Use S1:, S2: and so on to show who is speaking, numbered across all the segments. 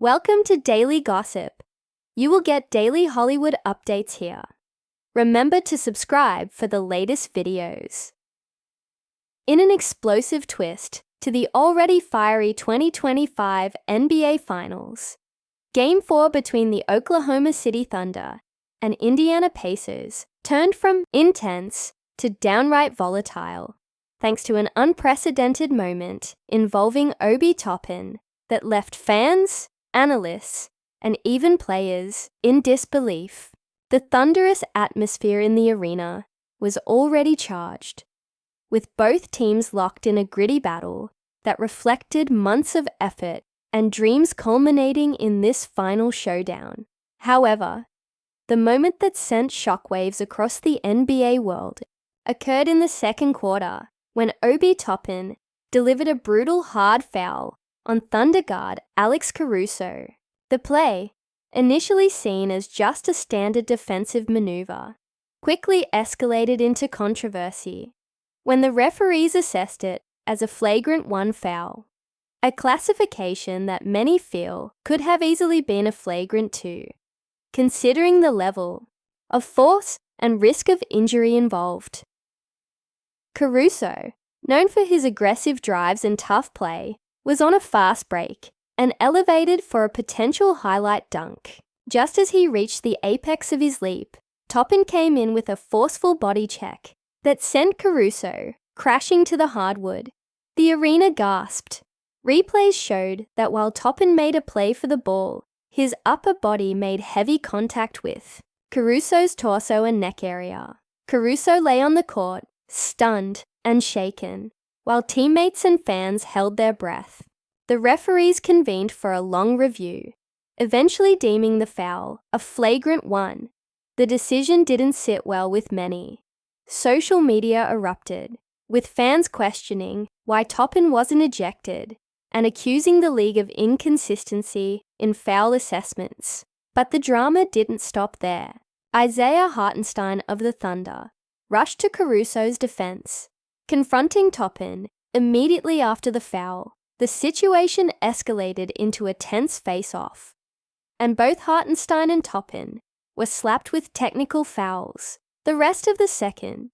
S1: Welcome to Daily Gossip. You will get daily Hollywood updates here. Remember to subscribe for the latest videos. In an explosive twist to the already fiery 2025 NBA Finals, Game 4 between the Oklahoma City Thunder and Indiana Pacers turned from intense to downright volatile, thanks to an unprecedented moment involving Obi Toppin that left fans, analysts, and even players in disbelief. The thunderous atmosphere in the arena was already charged, with both teams locked in a gritty battle that reflected months of effort and dreams culminating in this final showdown. However, the moment that sent shockwaves across the NBA world occurred in the second quarter when Obi Toppin delivered a brutal hard foul on Thunder guard Alex Caruso. The play, initially seen as just a standard defensive maneuver, quickly escalated into controversy when the referees assessed it as a flagrant 1 foul, a classification that many feel could have easily been a flagrant 2, considering the level of force and risk of injury involved. Caruso, known for his aggressive drives and tough play, was on a fast break and elevated for a potential highlight dunk. Just as he reached the apex of his leap, Toppin came in with a forceful body check that sent Caruso crashing to the hardwood. The arena gasped. Replays showed that while Toppin made a play for the ball, his upper body made heavy contact with Caruso's torso and neck area. Caruso lay on the court, stunned and shaken, while teammates and fans held their breath. The referees convened for a long review, eventually deeming the foul a flagrant 1. The decision didn't sit well with many. Social media erupted, with fans questioning why Toppin wasn't ejected and accusing the league of inconsistency in foul assessments. But the drama didn't stop there. Isaiah Hartenstein of the Thunder rushed to Caruso's defense, confronting Toppin immediately after the foul. The situation escalated into a tense face-off, and both Hartenstein and Toppin were slapped with technical fouls. The rest of the second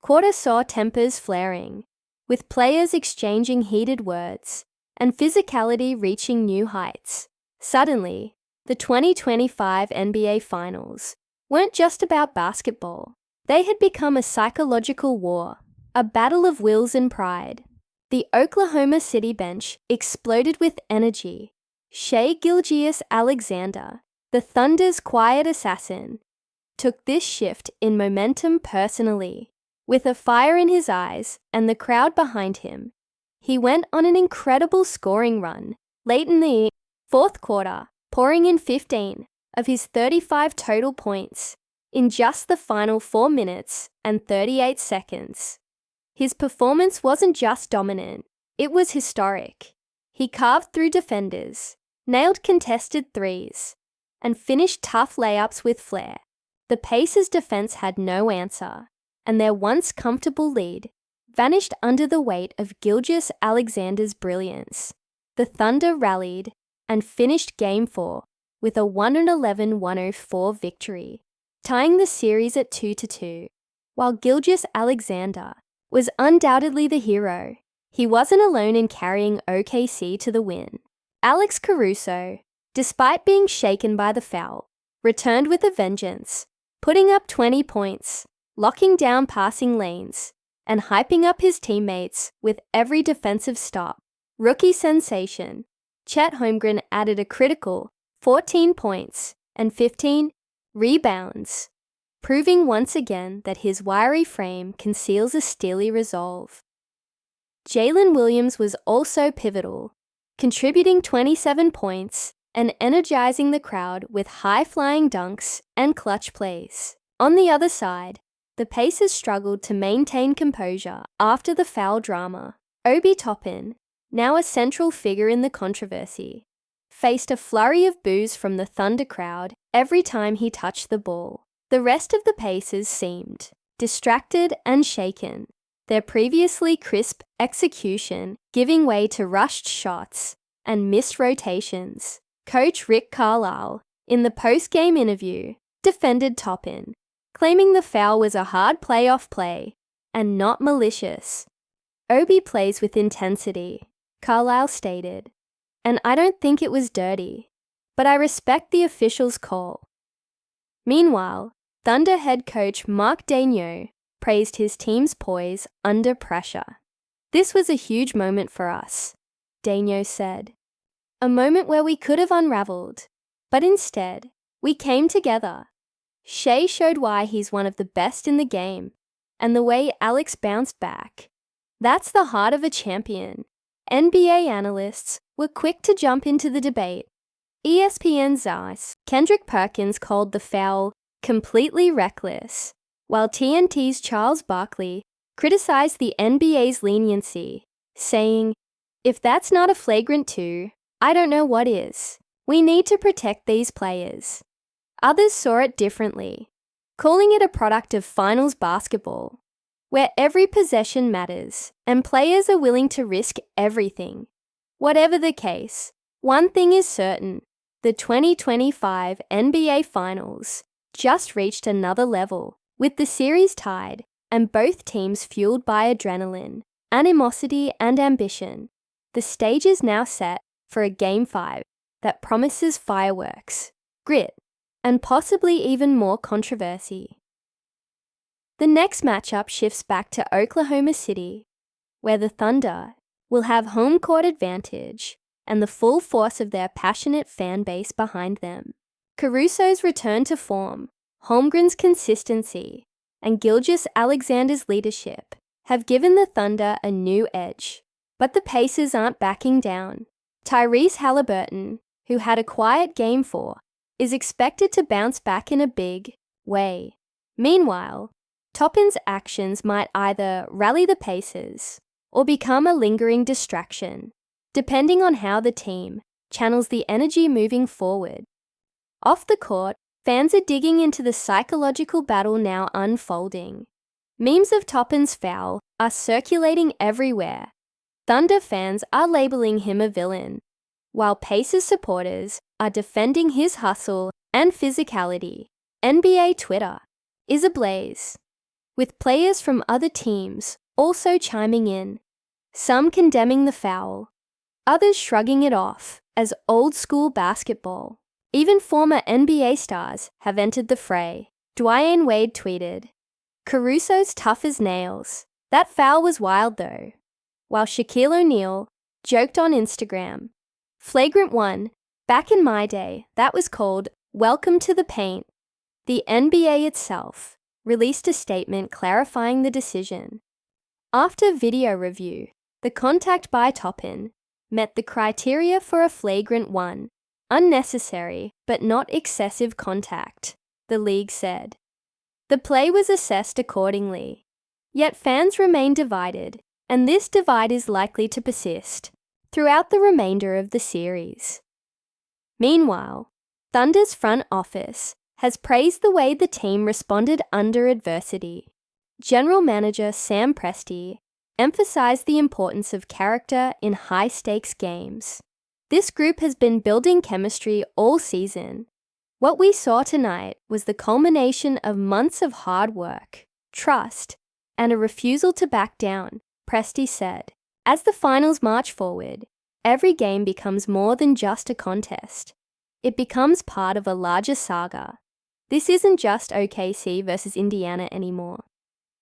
S1: quarter saw tempers flaring, with players exchanging heated words and physicality reaching new heights. Suddenly, the 2025 NBA Finals weren't just about basketball. They had become a psychological war, a battle of wills and pride. The Oklahoma City bench exploded with energy. Shai Gilgeous-Alexander, the Thunder's quiet assassin, took this shift in momentum personally. With a fire in his eyes and the crowd behind him, he went on an incredible scoring run late in the fourth quarter, pouring in 15 of his 35 total points in just the final 4 minutes and 38 seconds. His performance wasn't just dominant, it was historic. He carved through defenders, nailed contested threes, and finished tough layups with flair. The Pacers' defense had no answer, and their once comfortable lead vanished under the weight of Gilgeous-Alexander's brilliance. The Thunder rallied and finished Game 4 with a 111-104 victory, tying the series at 2-2. While Gilgeous-Alexander was undoubtedly the hero, he wasn't alone in carrying OKC to the win. Alex Caruso, despite being shaken by the foul, returned with a vengeance, putting up 20 points, locking down passing lanes, and hyping up his teammates with every defensive stop. Rookie sensation Chet Holmgren added a critical 14 points and 15 rebounds, proving once again that his wiry frame conceals a steely resolve. Jalen Williams was also pivotal, contributing 27 points and energizing the crowd with high-flying dunks and clutch plays. On the other side, the Pacers struggled to maintain composure after the foul drama. Obi Toppin, now a central figure in the controversy, faced a flurry of boos from the Thunder crowd every time he touched the ball. The rest of the Pacers seemed distracted and shaken, their previously crisp execution giving way to rushed shots and missed rotations. Coach Rick Carlisle, in the post-game interview, defended Toppin, claiming the foul was a hard playoff play and not malicious. Obi plays with intensity, Carlisle stated, and I don't think it was dirty, but I respect the official's call. Meanwhile, Thunder head coach Mark Daigneault praised his team's poise under pressure. This was a huge moment for us, Daigneault said. A moment where we could have unraveled, but instead, we came together. Shai showed why he's one of the best in the game, and the way Alex bounced back. That's the heart of a champion. NBA analysts were quick to jump into the debate. ESPN's Kendrick Perkins called the foul completely reckless, while TNT's Charles Barkley criticized the NBA's leniency, saying, "If that's not a flagrant 2, I don't know what is. We need to protect these players." Others saw it differently, calling it a product of finals basketball, where every possession matters and players are willing to risk everything. Whatever the case, one thing is certain: the 2025 NBA Finals just reached another level, with the series tied and both teams fueled by adrenaline, animosity, and ambition. The stage is now set for a Game 5 that promises fireworks, grit, and possibly even more controversy. The next matchup shifts back to Oklahoma City, where the Thunder will have home court advantage and the full force of their passionate fan base behind them. Caruso's return to form, Holmgren's consistency, and Gilgeous-Alexander's leadership have given the Thunder a new edge. But the Pacers aren't backing down. Tyrese Haliburton, who had a quiet Game 4, is expected to bounce back in a big way. Meanwhile, Toppin's actions might either rally the Pacers or become a lingering distraction, depending on how the team channels the energy moving forward. Off the court, fans are digging into the psychological battle now unfolding. Memes of Toppin's foul are circulating everywhere. Thunder fans are labeling him a villain, while Pacers supporters are defending his hustle and physicality. NBA Twitter is ablaze, with players from other teams also chiming in, some condemning the foul, others shrugging it off as old-school basketball. Even former NBA stars have entered the fray. Dwyane Wade tweeted, "Caruso's tough as nails. That foul was wild though." While Shaquille O'Neal joked on Instagram, "Flagrant 1, back in my day, that was called Welcome to the Paint." The NBA itself released a statement clarifying the decision. After video review, the contact by Toppin met the criteria for a flagrant 1, unnecessary but not excessive contact, the league said. The play was assessed accordingly. Yet fans remain divided, and this divide is likely to persist throughout the remainder of the series. Meanwhile, Thunder's front office has praised the way the team responded under adversity. General Manager Sam Presti emphasized the importance of character in high-stakes games. This group has been building chemistry all season. What we saw tonight was the culmination of months of hard work, trust, and a refusal to back down, Presti said. As the finals march forward, every game becomes more than just a contest. It becomes part of a larger saga. This isn't just OKC versus Indiana anymore.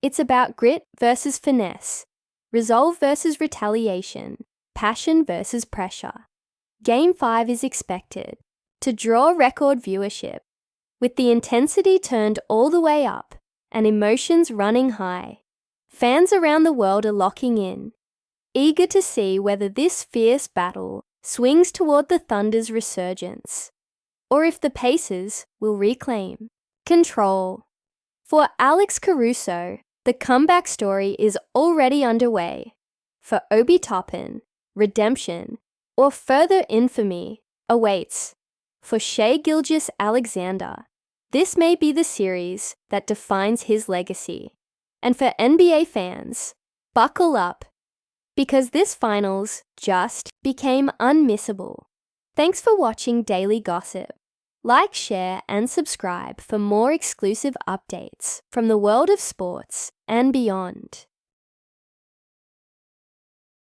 S1: It's about grit versus finesse, resolve versus retaliation, passion versus pressure. Game 5 is expected to draw record viewership, with the intensity turned all the way up and emotions running high. Fans around the world are locking in, eager to see whether this fierce battle swings toward the Thunder's resurgence, or if the Pacers will reclaim control. For Alex Caruso, the comeback story is already underway. For Obi Toppin, redemption or further infamy awaits. For Shai Gilgeous-Alexander, this may be the series that defines his legacy. And for NBA fans, buckle up, because this finals just became unmissable. Thanks for watching Daily Gossip. Like, share, and subscribe for more exclusive updates from the world of sports and beyond.